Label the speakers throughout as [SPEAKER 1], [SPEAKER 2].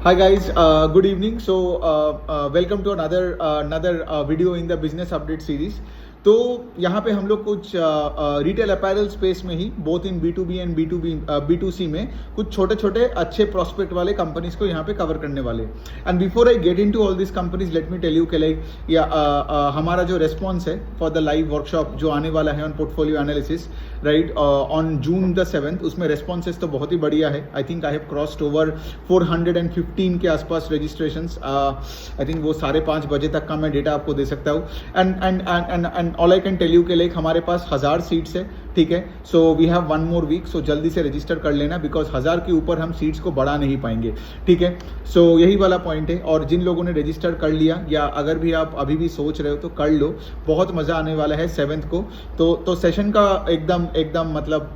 [SPEAKER 1] Hi guys, good evening. Welcome to another video in the business update series. तो यहाँ पे हम लोग कुछ रिटेल अपैरल स्पेस में ही both in B2B and B2C में कुछ छोटे छोटे अच्छे प्रॉस्पेक्ट वाले कंपनीज को यहाँ पे कवर करने वाले। And before I get into all this companies let me tell you कि लाइक हमारा जो रेस्पॉन्स है फॉर द लाइव वर्कशॉप जो आने वाला है on portfolio analysis right on June the 7th, उसमें रेस्पॉन्सेस तो बहुत ही बढ़िया है। I think I have crossed over 415 के आसपास रजिस्ट्रेशंस। आई थिंक वो 5:30 बजे तक का मैं डेटा आपको दे सकता हूँ। And all I can tell you के लाइक हमारे पास 1000 सीट्स है, ठीक है। So we have 1 more week, so जल्दी से रजिस्टर कर लेना बिकॉज 1000 के ऊपर हम सीट्स को बढ़ा नहीं पाएंगे, ठीक है। सो यही वाला पॉइंट है। और जिन लोगों ने रजिस्टर कर लिया या अगर भी आप अभी भी सोच रहे हो तो कर लो, बहुत मज़ा आने वाला है 7th को। तो सेशन का एकदम मतलब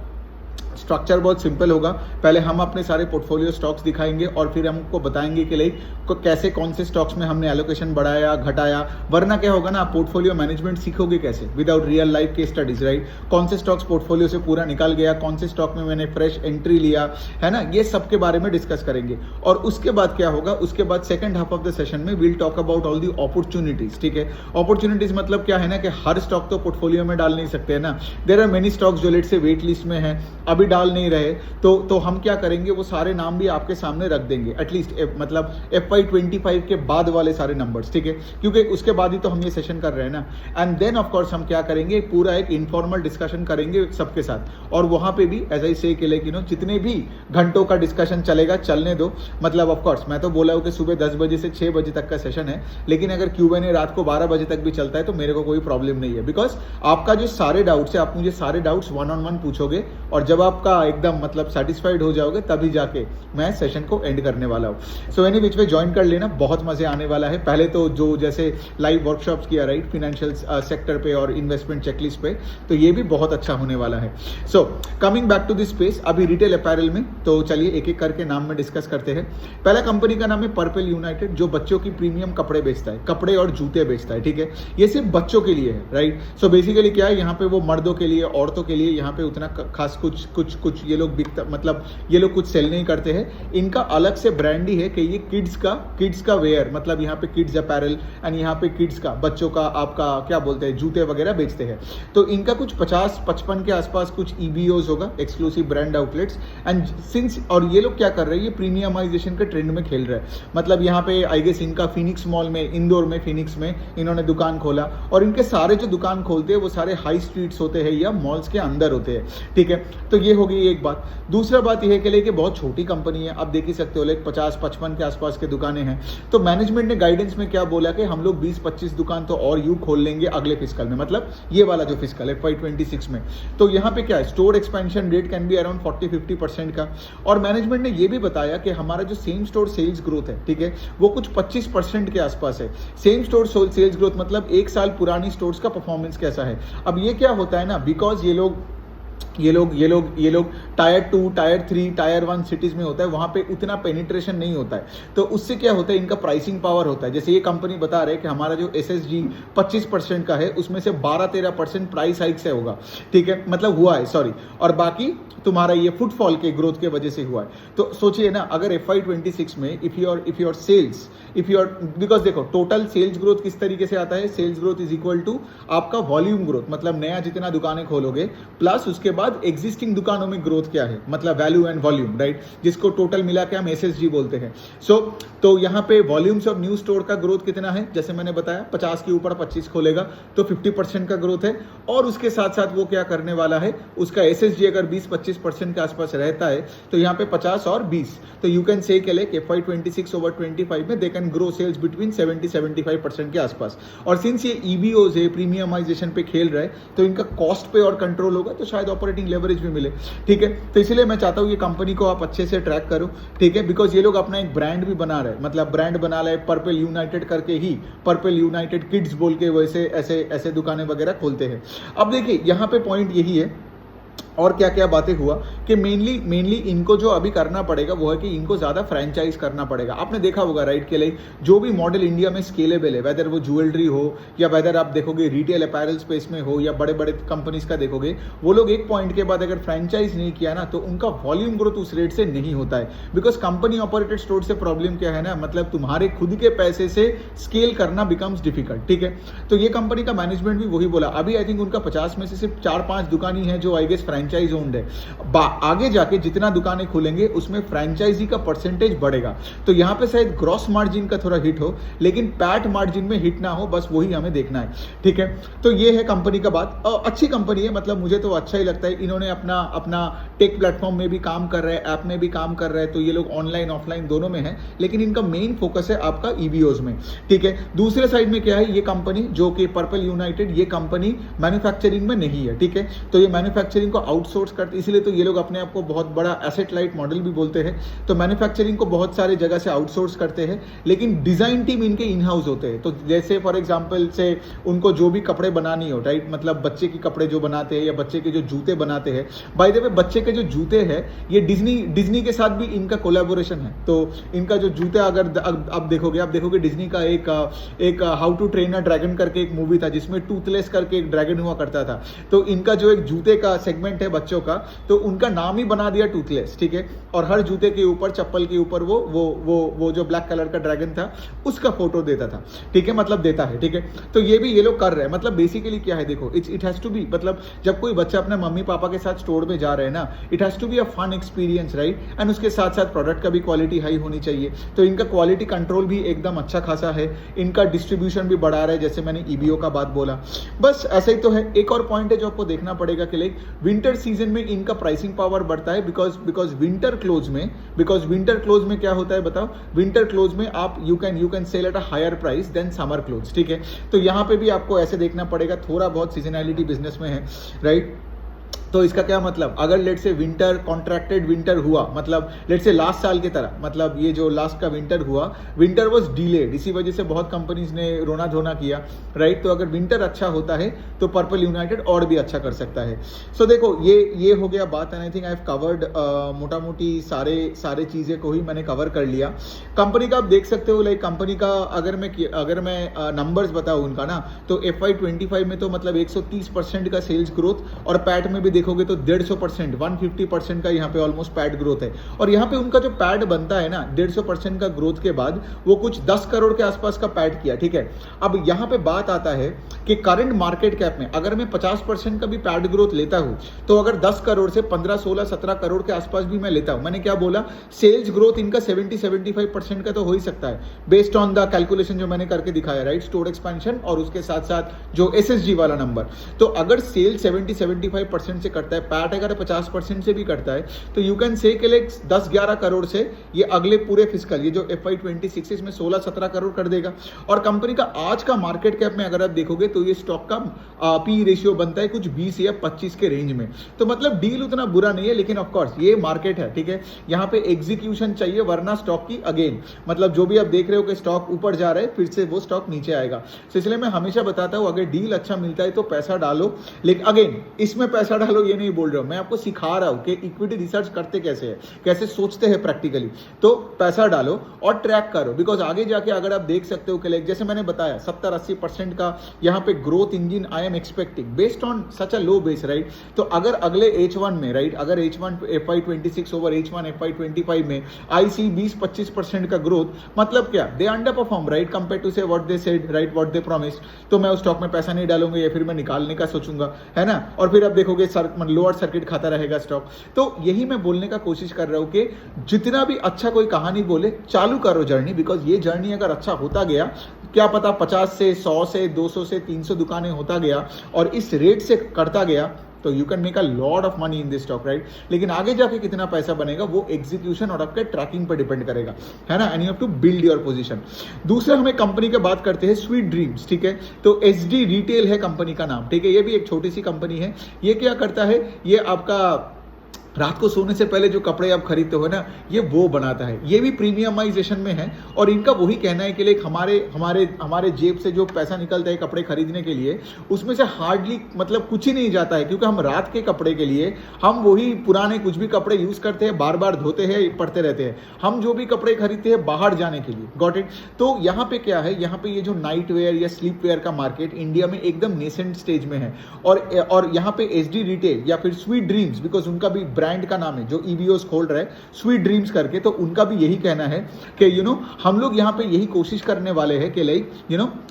[SPEAKER 1] स्ट्रक्चर बहुत सिंपल होगा। पहले हम अपने सारे पोर्टफोलियो स्टॉक्स दिखाएंगे और फिर हमको बताएंगे कि लाइक कैसे कौन से स्टॉक्स में हमने एलोकेशन बढ़ाया घटाया। वरना क्या होगा ना, आप पोर्टफोलियो मैनेजमेंट सीखोगे कैसे विदाउट रियल लाइफ के स्टडीज, राइट। कौन से स्टॉक्स पोर्टफोलियो से पूरा निकल गया, कौन से स्टॉक में मैंने फ्रेश एंट्री लिया है ना, ये सब के बारे में डिस्कस करेंगे। और उसके बाद क्या होगा, उसके बाद second half of the session में will talk about all the opportunities, ठीक है। अपॉर्चुनिटीज मतलब क्या है ना कि हर स्टॉक तो पोर्टफोलियो में डाल नहीं सकते है ना। देयर आर मेनी स्टॉक्स जो लेट से वेट लिस्ट में है, अभी डाल नहीं रहे, तो हम क्या करेंगे, वो सारे नाम भी आपके सामने रख देंगे एटलीस्ट मतलब FY25 के बाद वाले सारे नंबर्स, ठीक है, क्योंकि उसके बाद ही तो हम ये सेशन कर रहे हैं ना। एंड देन ऑफ कोर्स हम क्या करेंगे, पूरा एक इनफॉर्मल डिस्कशन करेंगे सबके साथ। और वहां पे भी एज आई से के लाइक जितने भी घंटों का डिस्कशन चलेगा चलने दो। मतलब ऑफ कोर्स मैं तो बोला हूं कि सुबह 10 बजे से 6 बजे तक का सेशन है, लेकिन अगर Q&A रात को 12 बजे तक भी चलता है तो मेरे को कोई प्रॉब्लम नहीं है। बिकॉज आपका जो सारे डाउट्स है, आप मुझे सारे डाउट्स 1-on-1 पूछोगे और जब आपका एकदम मतलब सेटिस्फाइड हो जाओगे तभी जाके मैं सेशन को एंड करने वाला हूँ। सो एनी विच वे ज्वाइन कर लेना, बहुत मजे आने वाला है। पहले तो जो जैसे लाइव वर्कशॉप्स किया राइट फिनेंशियल सेक्टर पे और इन्वेस्टमेंट चेकलिस्ट पे, तो ये भी बहुत अच्छा होने वाला है। So coming back to this space, अभी रिटेल अपैरल में तो चलिए एक एक करके नाम में डिस्कस करते हैं। पहला कंपनी का नाम है पर्पल यूनाइटेड, जो बच्चों की प्रीमियम कपड़े बेचता है, कपड़े और जूते बेचता है, ठीक है। ये सिर्फ बच्चों के लिए है, राइट। सो बेसिकली क्या है, यहाँ पे वो मर्दों के लिए औरतों के लिए यहाँ पे उतना खास कुछ ये लोग मतलब ये लोग कुछ सेल नहीं करते हैं। इनका अलग से ब्रांड ही है कि ये किड्स का वेयर, मतलब यहाँ पे किड्स अपैरल एंड यहाँ पे किड्स का बच्चों का आपका क्या बोलते हैं जूते वगैरह बेचते हैं। तो इनका कुछ 50-55 के आसपास कुछ EBOs होगा, exclusive brand outlets. And since और ये लोग क्या कर रहे हैं, ये प्रीमियमाइजेशन के ट्रेंड में खेल रहे हैं। मतलब यहाँ पे आई गेस इनका फिनिक्स मॉल में, इंदौर में फिनिक्स में इन्होंने दुकान खोला और इनके सारे जो दुकान खोलते हैं वो सारे हाई स्ट्रीट्स होते हैं या मॉल्स के अंदर होते हैं, ठीक है। तो ये हो गई एक बात। दूसरा बात यह है कि लेके बहुत छोटी कंपनी है, आप देख ही सकते हो, लाइक 50-55 के आसपास के दुकानें हैं। तो मैनेजमेंट ने गाइडेंस में क्या बोला कि हम लोग 20-25 दुकान तो और यूं खोल लेंगे अगले फिस्कल में, मतलब ये वाला जो फिस्कल है FY26 में। तो यहाँ पे क्या है, store expansion rate can be around 40-50% का। और मैनेजमेंट ने ये भी बताया कि हमारा जो सेम स्टोर सेल्स ग्रोथ है, ठीक है, वो कुछ 25% के आसपास है। सेम स्टोर सेल्स ग्रोथ मतलब 1 साल पुरानी स्टोर्स का परफॉर्मेंस कैसा है। अब ये क्या होता है ना, बिकॉज ये लोग टायर 2, टायर 3, टायर 1 सिटीज में होता है, वहां पे उतना पेनिट्रेशन नहीं होता है। तो उससे क्या होता है, इनका प्राइसिंग पावर होता है। जैसे ये कंपनी बता रहे हैं कि हमारा जो SSG 25% का है, उसमें से 12-13% प्राइस हाइक से होगा, ठीक है, मतलब हुआ है, सॉरी। और बाकी तुम्हारा ये फुटफॉल के ग्रोथ के वजह से हुआ है। तो सोचिए ना, अगर FY26 में इफ योर सेल्स बिकॉज देखो टोटल सेल्स ग्रोथ किस तरीके से आता है, sales growth is equal to आपका वॉल्यूम ग्रोथ, मतलब नया जितना दुकानें खोलोगे प्लस उसके बाद एग्जिस्टिंग दुकानों में ग्रोथ क्या है, मतलब वैल्यू एंड वॉल्यूम, राइट, जिसको टोटल मिला के हम SSG बोलते हैं। तो यहाँ पे वॉल्यूम्स ऑफ न्यू स्टोर का ग्रोथ कितना है, जैसे मैंने बताया 50 के ऊपर 25 खोलेगा तो 50% का ग्रोथ है। और उसके साथ साथ वो क्या करने वाला है, उसका SSG अगर 20-25% के आसपास रहता है तो यहाँ पे 50 और 20, तो यू कैन से के लाइक FY26 ओवर 25 में they can grow sales between 70-75% के आसपास। और सिंस ये EBOs है, प्रीमियमाइजेशन पे खेल रहा है, तो इनका कॉस्ट पे और कंट्रोल होगा, तो शायद ऑपरेटिंग लेवरेज भी मिले, ठीक है। तो इसलिए मैं चाहता हूँ ये कंपनी को आप अच्छे से ट्रैक करो, ठीक है, बिकॉज ये लोग अपना एक ब्रांड भी बना रहे हैं, मतलब ब्रांड बना रहे हैं पर्पल यूनाइटेड करके ही, पर्पल यूनाइटेड किड्स बोल के वैसे ऐसे दुकानें वगैरह खोलते हैं। अब देखिए यहाँ पे पॉइंट यही है और क्या क्या बातें हुआ कि मेनली इनको जो अभी करना पड़ेगा वो है कि इनको ज़्यादा फ्रेंचाइज करना पड़ेगा। आपने देखा होगा राइट के लिए जो भी मॉडल इंडिया में स्केलेबल है, वेदर वो ज्वेलरी हो या वेदर आप देखोगे रिटेल अपैरल स्पेस में हो या बड़े बड़े कंपनीज का देखोगे, वो लोग एक पॉइंट के बाद अगर फ्रेंचाइज नहीं किया ना तो उनका वॉल्यूम ग्रोथ उस रेट से नहीं होता है। बिकॉज कंपनी ऑपरेटेड स्टोर से प्रॉब्लम क्या है ना, मतलब तुम्हारे खुद के पैसे से स्केल करना बिकम्स डिफिकल्ट। ठीक है, तो ये कंपनी का मैनेजमेंट भी वही बोला। अभी आई थिंक उनका 50 में से सिर्फ 4-5 दुकान ही है जो आई गेस फ्रेंचाइज ओन्ड है। आगे जाके जितना दुकानें खुलेंगे उसमें फ्रेंचाइजी का परसेंटेज बढ़ेगा। तो यहाँ पे शायद ग्रॉस मार्जिन का थोड़ा हिट हो लेकिन पैट मार्जिन में हिट ना हो, बस वही हमें देखना है। ठीक है, तो ये है कंपनी का बात। अच्छी कंपनी है, मतलब मुझे तो अच्छा ही लगता है। इन्होंने अपना टेक प्लेटफॉर्म में भी काम कर रहे हैं, ऐप में भी काम कर रहे हैं, तो ये लोग ऑनलाइन ऑफलाइन दोनों में है, लेकिन इनका मेन फोकस है आपका ईवीओज में। ठीक है, दूसरे साइड में क्या है, ये कंपनी जो कि पर्पल यूनाइटेड, ये कंपनी मैन्युफैक्चरिंग में नहीं है। ठीक है, तो ये मैन्युफैक्चरिंग को आउटसोर्स करते, इसलिए तो ये लोग अपने आप को बहुत बड़ा एसेट लाइट मॉडल भी बोलते हैं। तो मैन्युफैक्चरिंग को बहुत सारे जगह से आउटसोर्स करते हैं, लेकिन डिजाइन टीम इनके इन हाउस होते हैं। तो जैसे फॉर एग्जांपल से उनको जो भी कपड़े बनानी हो, राइट, मतलब बच्चे के कपड़े जो बनाते हैं या बच्चे के जो जूते बनाते हैं, बाय द वे बच्चे के जो जूते हैं ये डिज्नी के साथ भी इनका कोलैबोरेशन है। तो इनका जो जूते अगर आप देखोगे डिज्नी का एक how to train a dragon करके एक मूवी था जिसमें टूथलेस करके एक ड्रैगन हुआ करता था। तो इनका जो एक जूते का सेगमेंट है बच्चों का, तो उनका नाम ही बना दिया टूथलेस। ठीक है, और हर जूते के ऊपर, चप्पल के ऊपर वो जो ब्लैक कलर का ड्रैगन था उसका फोटो देता था। ठीक है, मतलब देता है। ठीक है, तो ये लोग कर रहे हैं। मतलब बेसिकली क्या है, देखो इट हैज टू बी, मतलब जब कोई बच्चा अपने मम्मी पापा के साथ स्टोर में जा रहे हैं ना, it has to be a fun experience, right, and उसके साथ साथ प्रोडक्ट का भी क्वालिटी हाई होनी चाहिए। तो इनका क्वालिटी कंट्रोल भी एकदम अच्छा खासा है, इनका डिस्ट्रीब्यूशन भी बढ़ा रहा है, जैसे मैंने ईबीओ का बात बोला। बस ऐसा ही तो है। एक और पॉइंट है जो आपको देखना पड़ेगा कि लाइक विंटर सीजन में इनका प्राइसिंग पावर बढ़ता है, बिकॉज विंटर क्लोज में क्या होता है बताओ, विंटर क्लोज में आप you can sell at a higher price than summer close. ठीक है, तो यहाँ पे भी आपको ऐसे देखना पड़ेगा, थोड़ा बहुत सीजनैलिटी बिजनेस में है, राइट। तो इसका क्या मतलब, अगर लेट से विंटर कॉन्ट्रैक्टेड विंटर हुआ, मतलब लेट से लास्ट साल की तरह, मतलब ये जो लास्ट का विंटर हुआ, विंटर वाज डिलेड, इसी वजह से बहुत कंपनीज ने रोना धोना किया, राइट। तो अगर विंटर अच्छा होता है तो पर्पल यूनाइटेड और भी अच्छा कर सकता है। सो देखो ये हो गया बात, and I think I have covered मोटा मोटी सारे चीज़ें को ही मैंने कवर कर लिया। कंपनी का आप देख सकते हो, लाइक कंपनी का अगर मैं नंबर्स बताऊँ उनका ना, तो FY25 में तो मतलब 130% का सेल्स ग्रोथ, और पैट में भी देखोगे तो 150%, 150% का यहाँ पे ऑलमोस्ट पैड ग्रोथ है। और यहाँ पे उनका जो पैड बनता है ना 150% का ग्रोथ के बाद, वो कुछ 10 करोड़ के आसपास का पैड किया। ठीक है, अब यहाँ पे बात आता है कि करंट मार्केट कैप में अगर मैं 50% का भी पैड ग्रोथ लेता हूँ, तो अगर 10 करोड़ से 15, 16, 17 करोड़ के आसपास भी मैं लेता हूँ, मैंने क्या बोला, सेल्स ग्रोथ इनका 70-75% का तो हो ही सकता है, बेस्ड ऑन द कैलकुलेशन जो मैंने करके दिखाया, राइट, स्टोर एक्सपेंशन और उसके साथ साथ जो SSG वाला नंबर। तो अगर सेल 70-75% से करता है, पैट अगर 50% से भी करता है, तो यू कैन से 10-11 करोड़ से ये अगले पूरे फिस्कल, ये जो FY26 इसमें 16-17 करोड़ कर देगा। और कंपनी का आज का मार्केट कैप में अगर आप देखोगे तो ये स्टॉक का पी रेशियो बनता है कुछ 20 या 25 के रेंज में। तो मतलब डील उतना बुरा नहीं है, लेकिन ऑफकोर्स ये मार्केट है। ठीक है, यहाँ पे एग्जीक्यूशन चाहिए, वरना स्टॉक की अगेन मतलब जो भी आप देख रहे हो कि स्टॉक ऊपर जा रहा है, फिर से वो स्टॉक नीचे आएगा। तो इसलिए मैं हमेशा बताता हूँ, अगर डील अच्छा मिलता है तो पैसा डालो, लेकिन अगेन इसमें पैसा डालो ये नहीं बोल रहा हूँ, मैं आपको सिखा रहा हूँ कि इक्विटी रिसर्च करते कैसे है, कैसे सोचते हैं प्रैक्टिकली। तो पैसा डालो और ट्रैक करो, बिकॉज आगे जाके अगर आप देख सकते हो कि लाइक जैसे मैंने बताया 70-80% का यहाँ पे growth engine I am expecting based on such a low base, right. तो अगर अगले H1 में, राइट, अगर H1 FY26 over H1 FY25 में आई सी 20-25% का ग्रोथ, मतलब क्या, they under perform, right, compare to say what they said, right, what they promise. तो मैं उस स्टॉक में पैसा नहीं डालूंगा या फिर मैं निकालने का सोचूंगा, है ना। और फिर आप देखोगे लोअर सर्किट खाता रहेगा स्टॉक। तो यही मैं बोलने का कोशिश कर रहा हूं कि जितना भी अच्छा कोई कहानी बोले, चालू करो जर्नी, बिकॉज ये जर्नी अगर अच्छा होता गया, क्या पता 50 से 100 से 200 से 300 दुकानें होता गया और इस रेट से करता गया, तो you can make a lot of money in this stock, right. लेकिन आगे जाके कितना पैसा बनेगा वो एग्जीक्यूशन और आपके ट्रैकिंग पर डिपेंड करेगा, है ना, and you have to build your position. दूसरा हमें कंपनी की बात करते हैं, स्वीट ड्रीम्स। ठीक है, तो SD रिटेल है कंपनी का नाम। ठीक है, ये भी एक छोटी सी कंपनी है। ये क्या करता है, ये आपका रात को सोने से पहले जो कपड़े आप खरीदते हो ना, ये वो बनाता है। ये भी प्रीमियमाइजेशन में है और इनका वही कहना है कि लाइक हमारे हमारे हमारे जेब से जो पैसा निकलता है कपड़े खरीदने के लिए, उसमें से हार्डली मतलब कुछ ही नहीं जाता है, क्योंकि हम रात के कपड़े के लिए हम वही पुराने कुछ भी कपड़े यूज करते हैं, बार बार धोते हैं, पड़ते रहते हैं। हम जो भी कपड़े खरीदते हैं बाहर जाने के लिए, गॉट इट। तो यहाँ पे क्या है, यहाँ पे ये जो नाइट वेयर या स्लीप वेयर का मार्केट इंडिया में एकदम नेसेंट स्टेज में है। और यहाँ पे एसडी रिटेल या फिर स्वीट ड्रीम्स, बिकॉज उनका भी ब्रांड का नाम है जो ईबीओस खोल रहे हैं स्वीट ड्रीम्स करके, तो उनका भी यही कहना है कि हम लोग यहाँ पे यही कोशिश करने वाले हैं कि लाइक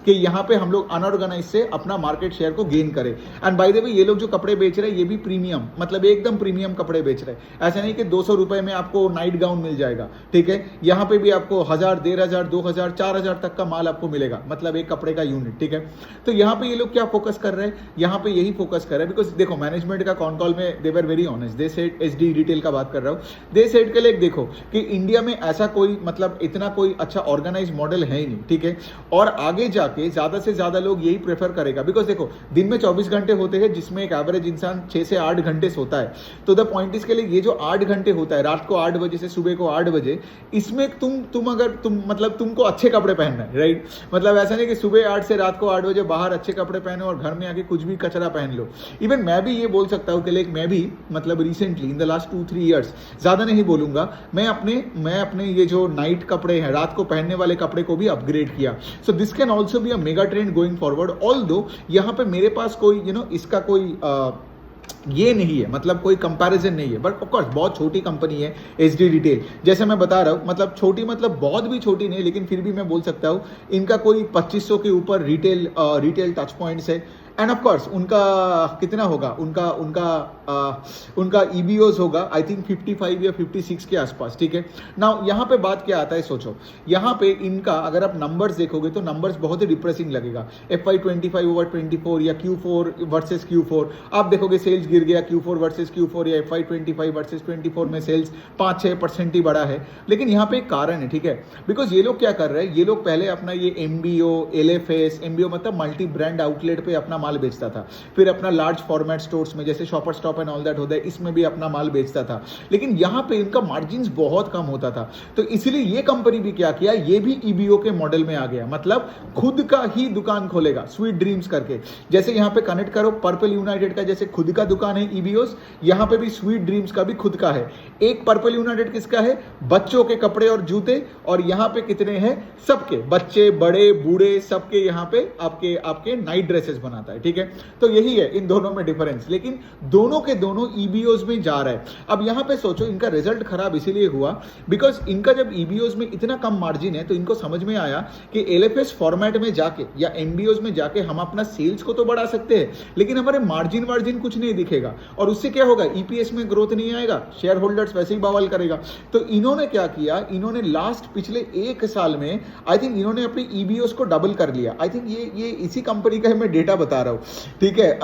[SPEAKER 1] कि यहाँ पे हम लोग अनऑर्गेनाइज से अपना मार्केट शेयर को गेन करें। एंड बाय द वे ये लोग जो कपड़े बेच रहे हैं ये भी प्रीमियम, मतलब एकदम प्रीमियम कपड़े बेच रहे हैं। ऐसा नहीं कि 200 रुपए में आपको नाइट गाउन मिल जाएगा, ठीक है। यहाँ पे भी आपको 1000, 1500, 2000, 4000 तक का माल आपको मिलेगा, मतलब एक कपड़े का यूनिट, ठीक है। तो यहाँ पे ये लोग क्या फोकस कर रहे हैं, यहाँ पे यही फोकस कर रहे हैं, बिकॉज देखो मैनेजमेंट का कॉन कॉल में they were very honest, they said SD retail का बात कर रहा हूँ, दे सेड के लिए देखो कि इंडिया में ऐसा कोई मतलब इतना कोई अच्छा ऑर्गेनाइज मॉडल है ही नहीं, ठीक है। और आगे जाके ज्यादा से ज्यादा लोग यही प्रेफर करेगा, बिकॉज देखो दिन में 24 घंटे होते हैं जिसमें एक एवरेज इंसान 6 से 8 घंटे सोता है। तो द पॉइंट इसके लिए ये जो 8 घंटे होता है रात को 8 बजे से सुबह को 8 बजे, इसमें तुमको अच्छे कपड़े पहनना है, राइट। मतलब ऐसा नहीं कि सुबह 8 से रात को 8 बजे बाहर अच्छे कपड़े पहनो और घर में आके कुछ भी कचरा पहन लो। इवन मैं भी ये बोल सकता हूँ कि लाइक मैं भी मतलब recently in the last 2-3 years, ज्यादा नहीं बोलूंगा, मैं अपने ये जो नाइट कपड़े हैं, रात को पहनने वाले कपड़े को भी अपग्रेड किया। So this can also be a mega trend going forward, although यहाँ पे मेरे पास कोई इसका कोई ये नहीं है, मतलब कोई कंपैरिजन नहीं है, बट ऑफ कोर्स बहुत छोटी कंपनी है एसडी रिटेल, जैसे मैं बता रहा हूँ, मतलब छोटी मतलब बहुत भी छोटी नहीं, लेकिन फिर भी मैं बोल सकता हूँ इनका कोई 2500 के ऊपर रिटेल टच पॉइंट्स है। एंड ऑफ कोर्स उनका कितना होगा, उनका ईबीओज होगा आई थिंक 55 या 56 के आसपास, ठीक है। नाउ यहाँ पे बात क्या आता है, सोचो यहाँ पे इनका अगर आप नंबर्स देखोगे तो नंबर्स बहुत ही डिप्रेसिंग लगेगा। FY25 ओवर 24 या Q4 वर्सेस Q4 आप देखोगे सेल्स गिर गया, Q4 वर्सेस Q4 या FY25 वर्सेस 24 में सेल्स 5-6% ही बढ़ा है। लेकिन यहाँ पे एक कारण है, ठीक है, बिकॉज ये लोग क्या कर रहे हैं, ये लोग पहले अपना ये MBO, LFS, MBO मतलब मल्टी ब्रांड आउटलेट पे अपना माल बेचता था, फिर अपना लार्ज फॉर्मेट स्टोर्स में जैसे shopper stop and all that होता है, इसमें भी अपना माल बेचता था। लेकिन यहाँ पे इनका मार्जिन्स बहुत कम होता था, तो इसलिए ये कंपनी भी क्या किया, ये भी ईबीओ के मॉडल में आ गया, मतलब खुद का ही दुकान खोलेगा स्वीट ड्रीम्स करके। जैसे यहाँ पे कनेक्ट करो पर्पल यूनाइटेड का जैसे खुद का दुकान है ईबीओस, यहाँ पे भी स्वीट ड्रीम्स का भी खुद का है। एक पर्पल यूनाइटेड किसका है, बच्चों के कपड़े और जूते, और यहाँ पे कितने हैं, सबके, बच्चे बड़े बूढ़े सबके यहाँ पे आपके नाइट ड्रेसेस बनाता है, ठीक है। तो यही है इन दोनों में डिफरेंस, लेकिन दोनों के दोनों ईबीओस में जा रहा है। अब यहाँ पे सोचो इनका रिजल्ट खराब इसीलिए हुआ बिकॉज इनका जब ईबीओस में इतना कम मार्जिन है, तो इनको समझ में आया कि एलएफएस फॉर्मेट में जाके या एमबीओस में जाके हम अपना सेल्स को तो बढ़ा सकते हैं, लेकिन हमारे मार्जिन कुछ नहीं दिखेगा, और उससे क्या होगा, ईपीएस में ग्रोथ नहीं आएगा, शेयर होल्डर्स वैसे ही बवाल करेगा। तो इन्होंने क्या किया, इन्होंने लास्ट पिछले 1 साल में आई थिंक इन्होंने अपनी ईबीओस को डबल कर लिया। आई थिंक ये इसी कंपनी का मैं डेटा बता रहा हूँ, ठीक है।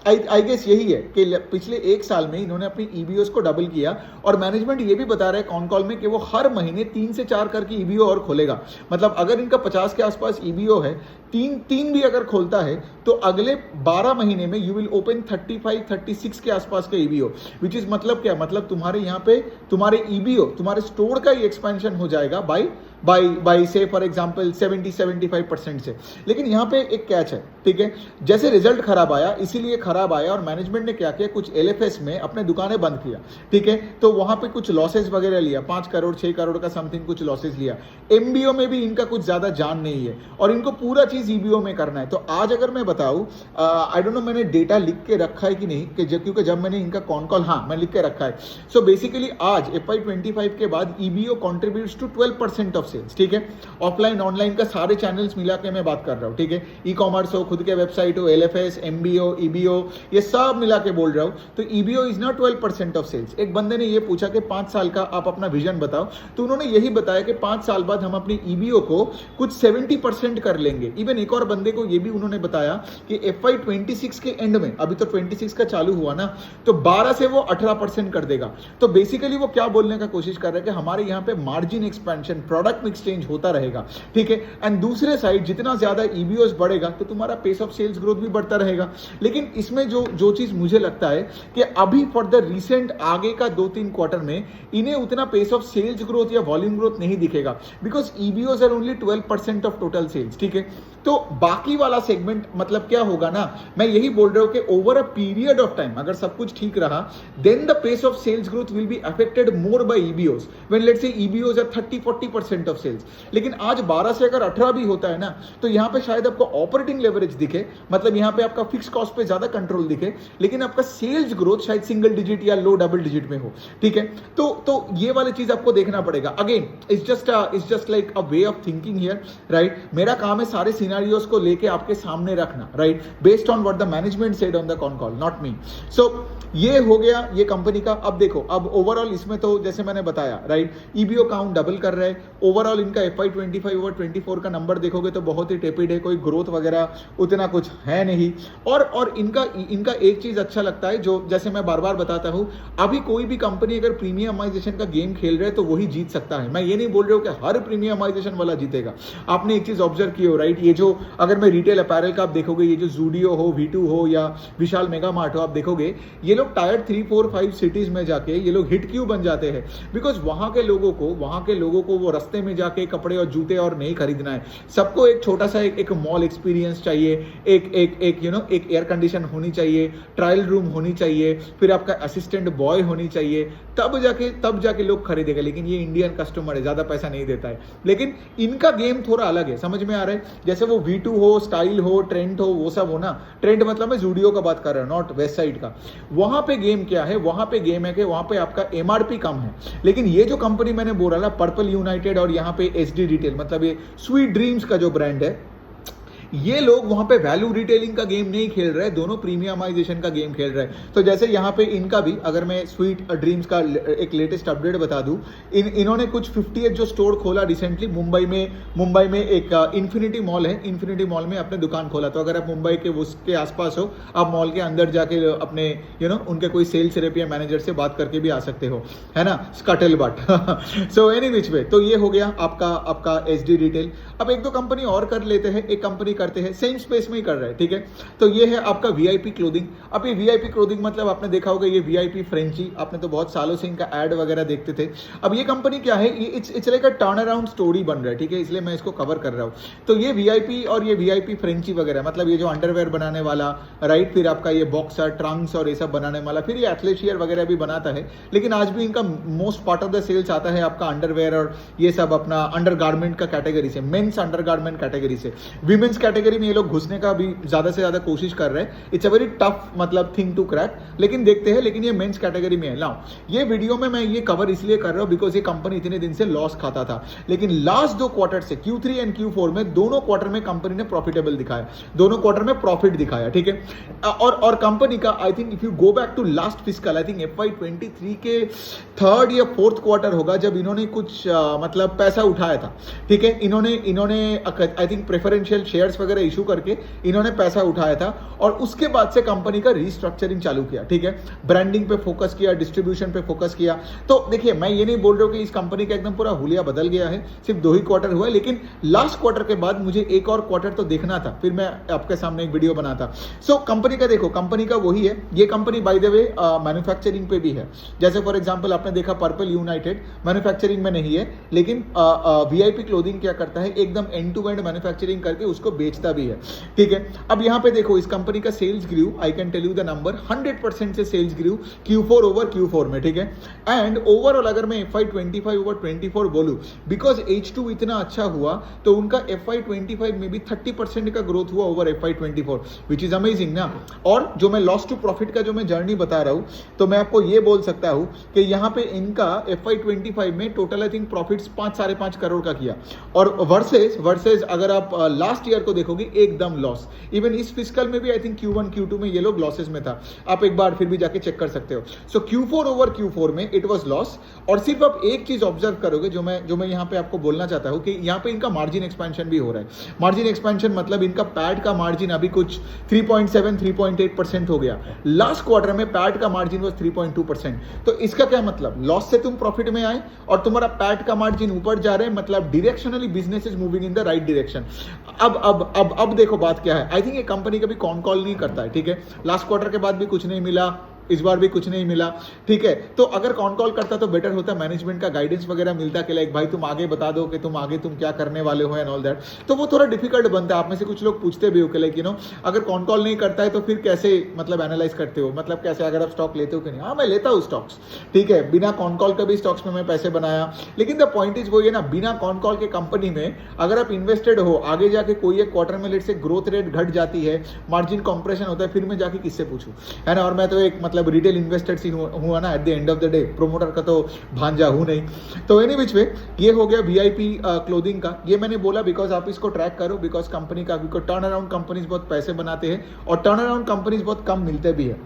[SPEAKER 1] आई गेस यही है कि पिछले 1 साल में इन्होंने अपनी ईबीओस को डबल किया, और मैनेजमेंट ये भी बता रहा है कॉन कॉल में कि वो हर महीने 3 से 4 करके ईबीओ और खोलेगा। मतलब अगर इनका 50 के आसपास ईबीओ है, तीन भी अगर खोलता है तो अगले 12 महीने में यू विल ओपन 35-36 के आसपास का ईबीओ, विच इज मतलब क्या, मतलब तुम्हारे यहाँ पे तुम्हारे ईबीओ तुम्हारे स्टोर का ही एक्सपेंशन हो जाएगा बाई से फॉर एग्जांपल 70-75% से। लेकिन यहाँ पे एक कैच है, ठीक है, जैसे रिजल्ट खराब आया इसीलिए खराब आया, और मैनेजमेंट ने क्या किया, कुछ एलएफएस में अपने दुकानें बंद किया, ठीक है। तो वहां पे कुछ लॉसेस वगैरह लिया, 5 करोड़ 6 करोड़ का समथिंग कुछ लॉसेस लिया। एमबीओ में भी इनका कुछ ज्यादा जान नहीं है, और इनको पूरा चीज ईबीओ में करना है। तो आज अगर मैं बताऊं, आई डोंट नो मैंने डेटा लिख के रखा है कि नहीं, क्योंकि जब मैंने इनका कॉन कॉल, हाँ मैं लिख के रखा है। सो बेसिकली आज FY25 के बाद EBO contributes to 12% of sales, ठीक है। ऑफलाइन ऑनलाइन का सारे चैनल्स मिला के मैं बात कर रहा हूँ, ठीक है। ई कॉमर्स हो, खुद के वेबसाइट हो, एलएफएस, एमबीओ, ईबीओ, ये सब मिला के बोल रहा हूँ। तो EBO is not 12% of sales. एक बंदे ने ये पूछा कि 5 साल का आप अपना विजन बताओ, तो उन्होंने यही बताया कि 5 साल बाद हम अपनी ईबीओ को कुछ 70% कर लेंगे। इवन एक और बंदे को ये भी उन्होंने बताया कि FY26 के एंड में, अभी तो 26 का चालू हुआ ना, तो 12 से वो 18% कर देगा। तो बेसिकली वो क्या बोलने का कोशिश कर रहे हैं कि हमारे यहाँ पे margin expansion, product product mix change होता रहेगा, ठीक है। एंड दूसरे साइड जितना ज्यादा ईबीओस बढ़ेगा तो तुम्हारा पेस ऑफ सेल्स ग्रोथ भी बढ़ता रहेगा। लेकिन इसमें जो चीज मुझे लगता है कि अभी फॉर द रिसेंट आगे का 2-3 क्वार्टर में इन्हें उतना पेस ऑफ सेल्स ग्रोथ या वॉल्यूम ग्रोथ नहीं दिखेगा, because EBOs are only 12% of total sales, ठीक है। तो बाकी वाला सेगमेंट मतलब क्या होगा ना, मैं यही बोल रहा हूं कि over a period of time अगर सब कुछ ठीक रहा, then the pace of sales growth will be affected more by EBOs when let's say EBOs are 30-40% of sales. लेकिन आज 12 से अगर 18 भी होता है ना, तो यहां पे शायद आपको ऑपरेटिंग लेवरेज दिखे, मतलब यहां पे आपका फिक्स कॉस्ट पे ज्यादा कंट्रोल दिखे, लेकिन आपका सेल्स ग्रोथ शायद सिंगल डिजिट या लो डबल डिजिट में हो, ठीक है। तो ये वाली चीज आपको देखना पड़ेगा। Again it's just like a way of thinking here, right. मेरा काम है सारे सिनेरियोस को लेके आपके सामने रखना, right, based on what the management said on the con call, not me. So ये हो गया ये कंपनी का। अब देखो, अब ओवरऑल इसमें तो जैसे मैंने बताया, राइट, ईबीओ काउंट डबल कर रहा है। ओवरऑल इनका FY25 ओवर 24 का नंबर देखोगे तो बहुत ही टेपिड है, कोई ग्रोथ वगैरह उतना कुछ है नहीं। और इनका एक चीज अच्छा लगता है, जो जैसे मैं बार बार बताता हूं, अभी कोई भी कंपनी अगर प्रीमियमाइजेशन का गेम खेल रहे है तो वही जीत सकता है। मैं ये नहीं बोल रहा हूं कि हर प्रीमियमाइजेशन वाला जीतेगा। आपने एक चीज ऑब्जर्व की हो, राइट, ये जो अगर मैं रिटेल अपैरल का आप देखोगे, ये जो जूडियो हो, V2 हो या विशाल मेगा मार्ट हो, आप देखोगे ये लोग टायर 3, 4, 5 सिटीज में जाके ये लोग हिट क्यों बन जाते हैं? बिकॉज वहां के लोगों को वो रास्ते में जाके कपड़े और जूते और नहीं खरीदना है। सबको एक छोटा सा एक मॉल एक्सपीरियंस चाहिए, एक एयर कंडीशन होनी चाहिए, ट्रायल रूम होनी चाहिए, फिर आपका असिस्टेंट बॉय होनी चाहिए, तब जाके लोग खरीदेगा। लेकिन ये इंडियन कस्टमर है, ज्यादा पैसा नहीं देता है। लेकिन इनका गेम थोड़ा अलग है, समझ में आ रहा है? जैसे वो V2 हो, स्टाइल हो, ट्रेंड हो, वो सब हो ना। ट्रेंड मतलब मैं जूडियो का बात कर रहा हूं, नॉट वेस्ट साइड का। वहां पे गेम क्या है? वहां पे गेम है कि वहां पे आपका MRP कम है। लेकिन ये जो कंपनी मैंने बोला ना, पर्पल यूनाइटेड और यहाँ पे SD रिटेल, मतलब ये स्वीट ड्रीम्स का जो ब्रांड है, ये लोग वहां पे वैल्यू रिटेलिंग का गेम नहीं खेल रहे, दोनों प्रीमियमाइजेशन का गेम खेल रहे हैं। तो जैसे यहाँ पे इनका भी, अगर मैं स्वीट ड्रीम्स का एक लेटेस्ट अपडेट बता दूं, इन्होंने कुछ 58 जो स्टोर खोला रिसेंटली मुंबई में एक इन्फिनिटी मॉल है, इन्फिनिटी मॉल में अपने दुकान खोला। तो अगर आप मुंबई के उसके आसपास हो, आप मॉल के अंदर जाके अपने उनके कोई सेल्स रेप या मैनेजर से बात करके भी आ सकते हो, है ना, scuttlebutt. So any which way, तो ये हो गया आपका SD रिटेल। अब एक दो कंपनी और कर लेते हैं, एक कंपनी करते हैं सेम स्पेस में ही कर रहे हैं, ठीक है। तो ये है आपका VIP क्लोथिंग। अब ये VIP क्लोथिंग मतलब आपने देखा होगा, ये VIP फ्रेंची, आपने तो बहुत सालों से इनका एड वगैरह देखते थे। अब ये कंपनी क्या है, it's like a turn around story बन रहा है, ठीक है, इसलिए मैं इसको कवर कर रहा हूं। तो ये VIP और ये VIP फ्रेंची वगैरह, मतलब ये जो अंडरवेयर बनाने वाला, राइट, फिर आपका ये बॉक्सर, ट्रंक्स और ये सब बनाने वाला, फिर ये एथलेटियर वगैरह भी बनाता है। लेकिन आज भी इनका most part of the sales आता है आपका अंडरवेयर और ये सब अपना अंडरगारमेंट का कैटेगरी से, मेंस अंडरगारमेंट कैटेगरी से। विमेंस कैटेगरी में ये लोग घुसने का भी ज्यादा से ज्यादा कोशिश कर रहे हैं। इट्स अ वेरी टफ मतलब थिंग टू क्रैक, लेकिन देखते हैं। लेकिन ये मेंस कैटेगरी में है। नाउ ये वीडियो में मैं ये कवर इसलिए कर रहा हूं बिकॉज ये कंपनी इतने दिन से लॉस खाता था, लेकिन लास्ट 2 क्वार्टर से Q3 एंड Q4 में दोनों क्वार्टर में कंपनी ने प्रॉफिटेबल दिखाया, दोनों क्वार्टर में प्रॉफिट दिखाया, ठीक है। और कंपनी का I think if you go back to last fiscal, I think FY23 के 3rd या 4th क्वार्टर होगा जब इन्होंने कुछ मतलब पैसा उठाया था, ठीक है। इन्होंने आई थिंक प्रेफरेंशियल शेयर्स वगैरह इशू करके इन्होंने पैसा उठाया था और उसके बाद से कंपनी का रीस्ट्रक्चरिंग चालू किया, ठीक है। ब्रांडिंग पे फोकस किया, डिस्ट्रीब्यूशन पे फोकस किया। तो देखिए, मैं ये नहीं बोल रहा हूं कि इस कंपनी का एकदम पूरा हुलिया बदल गया है, सिर्फ 2 ही क्वार्टर हुआ है, लेकिन लास्ट क्वार्टर के बाद मुझे एक और क्वार्टर तो देखना था, फिर मैं आपके सामने एक वीडियो बनाता। सो कंपनी का देखो, कंपनी का वही है। ये company by the way manufacturing पे भी है। जैसे फॉर एग्जांपल आपने देखा पर्पल यूनाइटेड मैन्युफैक्चरिंग में नहीं है, लेकिन VIP क्लोथिंग क्या करता है, एकदम एंड टू एंड मैन्युफैक्चरिंग करके उसको बेचता भी है, ठीक है। अब यहां पे देखो, इस कंपनी का sales grew, I can tell you the number, 100% से सेल्स ग्रू Q4 ओवर Q4 में, ठीक है। एंड ओवरऑल अगर मैं FY25 ओवर 24 बोलूं, बिकॉज H2 इतना अच्छा हुआ तो उनका FY25 में भी 30% का ग्रोथ हुआ over FY24, which is amazing ना। और जो मैं लॉस टू प्रॉफिट का जो मैं जर्नी बता रहा हूं, तो मैं आपको ये बोल सकता हूं कि यहां पे इनका FY25 में total I think profits 5-5.5 crore का किया। और वर्सेस अगर आप लास्ट ईयर को देखोगे एकदम लॉस। इवन इस फिस्कल में भी आई थिंक Q1 Q2 में ये लोग लॉसेस में था, आप एक बार फिर भी जाके चेक कर सकते हो। सो Q4 ओवर Q4 में इट वाज लॉस। और सिर्फ आप एक चीज ऑब्जर्व करोगे जो मैं यहाँ पे आपको बोलना चाहता हूँ कि यहाँ पे इनका मार्जिन एक्सपेंशन भी हो रहा है। मार्जिन एक्सपेंशन मतलब इनका पैट का मार्जिन अभी कुछ 3.7 3.8% हो गया। लास्ट क्वार्टर में पैट का मार्जिन वॉज 3.2%। तो इसका क्या मतलब, लॉस से तुम प्रॉफिट में आए और तुम्हारा पैट का मार्जिन ऊपर जा रहे हैं, मतलब directionally business is moving in the right direction. अब देखो बात क्या है। आई थिंक ये कंपनी कभी कॉन कॉल नहीं करता है, ठीक है। लास्ट क्वार्टर के बाद भी कुछ नहीं मिला, इस बार भी कुछ नहीं मिला, ठीक है। तो अगर कॉन कॉल करता तो बेटर होता, मैनेजमेंट का गाइडेंस वगैरह मिलता कि लाइक भाई तुम आगे बता दो कि तुम आगे तुम क्या करने वाले हो एंड ऑल दैट। तो वो थोड़ा डिफिकल्ट बनता है। आप में से कुछ लोग पूछते भी हो कि लाइक अगर कॉन कॉल नहीं करता है तो फिर कैसे मतलब एनालाइज करते हो, मतलब कैसे अगर आप स्टॉक लेते हो कि नहीं। हाँ मैं लेता हूँ स्टॉक्स, ठीक है, बिना कॉन कॉल के भी स्टॉक्स में मैं पैसे बनाया। लेकिन द पॉइंट इज वो ये ना, बिना कॉन कॉल के कंपनी में अगर आप इन्वेस्टेड हो, आगे जाके कोई एक क्वार्टर में लेट से ग्रोथ रेट घट जाती है, मार्जिन कॉम्प्रेशन होता है, फिर मैं जाके किससे पूछूं, है ना। और मैं तो एक मतलब रिटेल इन्वेस्टर हुआ ना at the end of the day, promoter का तो भांजा हूं नहीं। तो एनी विच वे ये हो गया वीआईपी क्लोथिंग का। ये मैंने बोला बिकॉज आप इसको ट्रैक करो, बिकॉज कंपनी का टर्न अराउंड कंपनीज बहुत पैसे बनाते हैं और टर्न अराउंड कंपनीज बहुत कम मिलते भी है।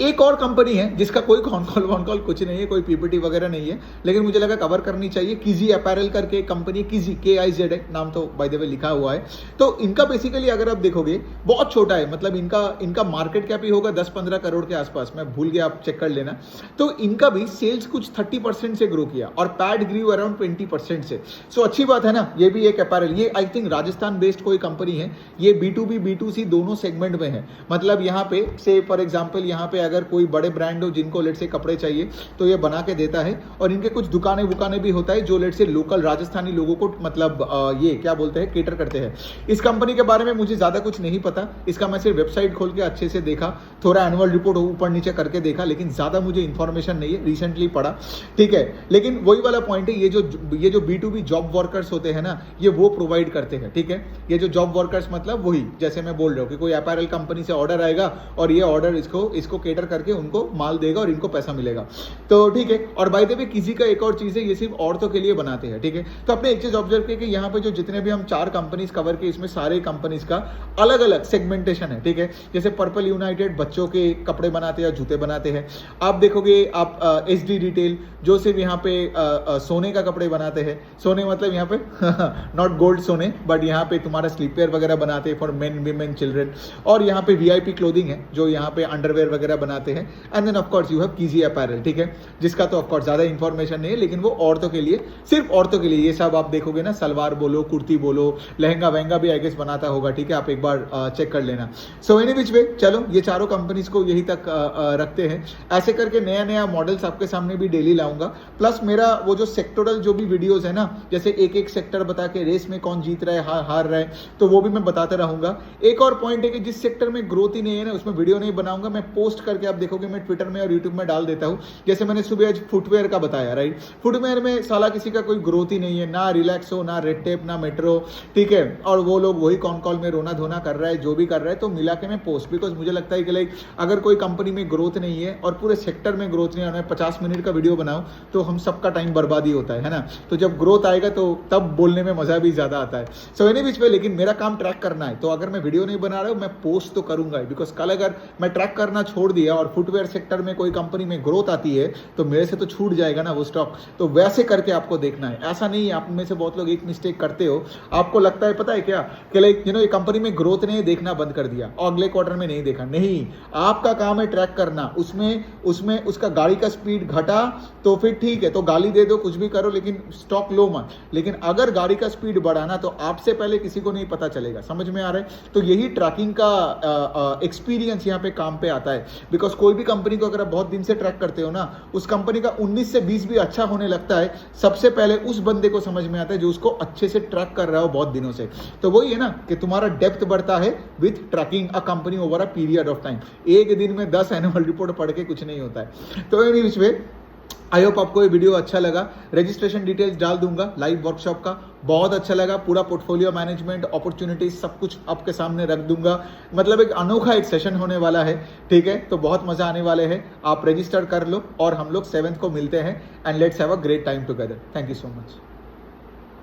[SPEAKER 1] एक और कंपनी है जिसका कोई कॉन कॉल वॉन कॉल कुछ नहीं है, कोई पीपीटी वगैरह नहीं है, लेकिन मुझे लगा कवर करनी चाहिए। किजी अपैरल करके कंपनी, किजी KIZ है नाम, तो बाय द वे लिखा हुआ है। तो इनका बेसिकली अगर आप देखोगे बहुत छोटा है, मतलब इनका मार्केट कैप ही होगा 10-15 करोड़ के आसपास, मैं भूल गया, आप चेक कर लेना। तो इनका भी सेल्स कुछ 30% से ग्रो किया और पैट ग्रू अराउंड 20% से। सो अच्छी बात है ना। ये भी एक अपैरल, ये आई थिंक राजस्थान बेस्ड कोई कंपनी है। ये B2B B2C दोनों सेगमेंट में है। मतलब यहाँ पे से फॉर एग्जाम्पल यहाँ पे अगर कोई बड़े ब्रांड हो जिनको लेट से कपड़े चाहिए तो ये बना के देता है। और इनके कुछ दुकानें वुकानें भी होता है जो लेट से लोकल राजस्थानी लोगों को मतलब ये क्या बोलते हैं, केटर करते हैं। इस कंपनी के बारे में मुझे ज़्यादा कुछ नहीं पता, इसका मैं सिर्फ वेबसाइट खोल के अच्छे से देखा, थोड़ा एनुअल रिपोर्ट ऊपर नीचे करके देखा, लेकिन ज़्यादा मुझे इन्फॉर्मेशन नहीं है, रिसेंटली पढ़ा, ठीक है। लेकिन वही वाला पॉइंट है, ये जो B2B जॉब वर्कर्स होते हैं ना, ये वो प्रोवाइड करते हैं, ठीक है। ये जो जॉब वर्कर्स मतलब वही, जैसे मैं बोल रहा हूँ कि कोई अपैरल कंपनी से ऑर्डर आएगा और ये ऑर्डर इसको केटर करके उनको माल देगा और इनको पैसा मिलेगा, तो ठीक है। और बाय द वे किसी का एक और चीज है, ये सिर्फ औरतों के लिए बनाते हैं, ठीक है। तो आपने एक चीज ऑब्जर्व की कि यहाँ पे जो जितने भी हम 4 कंपनीज कवर किए, इसमें सारे कंपनीज का अलग अलग सेगमेंटेशन है, ठीक है। जैसे पर्पल यूनाइटेड बच्चों के कपड़े बनाते हैं, जूते बनाते हैं। आप देखोगे आप SD रिटेल जो सिर्फ यहाँ पे सोने का कपड़े बनाते हैं, सोने मतलब यहाँ पे नॉट गोल्ड सोने, बट यहाँ पे तुम्हारा स्लीपवेयर वगैरह बनाते हैं फॉर मेन वीमेन चिल्ड्रन। और यहाँ पे VIP क्लोथिंग है जो यहाँ पे अंडरवेयर वगैरह बनाते हैं। And then of course you have किजी अपैरल, ठीक है, जिसका तो ऑफ कोर्स ज्यादा इंफॉर्मेशन नहीं है, लेकिन वो औरतों के लिए, सिर्फ औरतों के लिए ये सब आप देखोगे ना, सलवार बोलो, कुर्ती बोलो, लहंगा वहंगा भी आई गेस बनाता होगा, ठीक है। आप एक बार चेक कर लेना। सो एनी विच वे चलो, ये चारों कंपनीज को यही तक रखते हैं। ऐसे करके नया नया मॉडल्स आपके सामने भी डेली लाऊंगा। प्लस मेरा वो जो सेक्टोरल जो भी वीडियोस है ना, जैसे एक एक सेक्टर बता के रेस में कौन जीत रहा है हार रहा है, तो वो भी मैं बताते रहूंगा। एक और पॉइंट है कि जिस सेक्टर में ग्रोथ ही नहीं है ना, उसमें वीडियो नहीं बनाऊंगा, मैं पोस्ट करके आप देखोगे मैं ट्विटर में और यूट्यूब में डाल देता हूं। जैसे मैंने सुबह आज फुटवेयर का बताया, राइट। फुटवेयर में साला किसी का कोई ग्रोथ ही नहीं है, ना रिलैक्सो, ना रेड टेप, ना मेट्रो, ठीक है। और वो लोग वही कॉन कॉल में रोना धोना कर रहा है, जो भी कर रहा है, तो मिला के मैं पोस्ट, बिकॉज मुझे लगता है कि लाइक अगर कोई कंपनी में ग्रोथ नहीं है और पूरे सेक्टर में ग्रोथ नहीं है और मैं 50 मिनट का वीडियो बनाऊं तो हम सबका टाइम बर्बादी होता है ना। तो जब ग्रोथ आएगा तो तब बोलने में मजा भी ज्यादा आता है। सो एनी विच वे, लेकिन मेरा काम ट्रैक करना है, तो अगर मैं वीडियो नहीं बना रहा हूं मैं पोस्ट तो करूंगा, बिकॉज कल अगर मैं ट्रैक करना छोड़ दिया और फुटवेयर सेक्टर में कोई कंपनी में ग्रोथ आती है तो मेरे से तो छूट जाएगा ना वो स्टॉक। तो वैसे करके आपको देखना है, ऐसा नहीं है। आप में से बहुत लोग एक मिस्टेक करते हो, आपको लगता है पता है क्या कि लाइक ये कंपनी में ग्रोथ नहीं, देखना बंद कर दिया और अगले क्वार्टर में नहीं देखा। नहीं, आपका काम है ट्रैक करना। उसमें उसका गाड़ी का स्पीड घटा तो फिर ठीक है, तो गाली दे दो, कुछ भी करो, लेकिन स्टॉक लो मत। लेकिन अगर गाड़ी का स्पीड बढ़ाना तो आपसे पहले किसी को नहीं पता चलेगा। समझ में आ रहा है? तो यही ट्रैकिंग का एक्सपीरियंस यहाँ पे काम पे आता है। बिकॉज कोई भी कंपनी को अगर आप बहुत दिन से ट्रैक करते हो ना, उस कंपनी का 19 से 20 भी अच्छा होने लगता है, सबसे पहले उस बंदे को समझ में आता है जो उसको अच्छे से ट्रैक कर रहा हो बहुत दिनों से। तो वही है ना कि तुम्हारा डेप्थ बढ़ता है with tracking a company over a period of time. एक दिन में 10 एनुअल रिपोर्ट पढ़ के कुछ नहीं होता है। तो any which way, I hope आपको ये वीडियो अच्छा लगा। रजिस्ट्रेशन डिटेल्स डाल दूंगा लाइव वर्कशॉप का, बहुत अच्छा लगा। पूरा पोर्टफोलियो मैनेजमेंट, अपॉर्चुनिटीज सब कुछ आपके सामने रख दूंगा। मतलब एक अनोखा एक सेशन होने वाला है, ठीक है। तो बहुत मजा आने वाले हैं। आप रजिस्टर कर लो और हम लोग 7th को मिलते हैं and let's have a great time together. Thank you so much.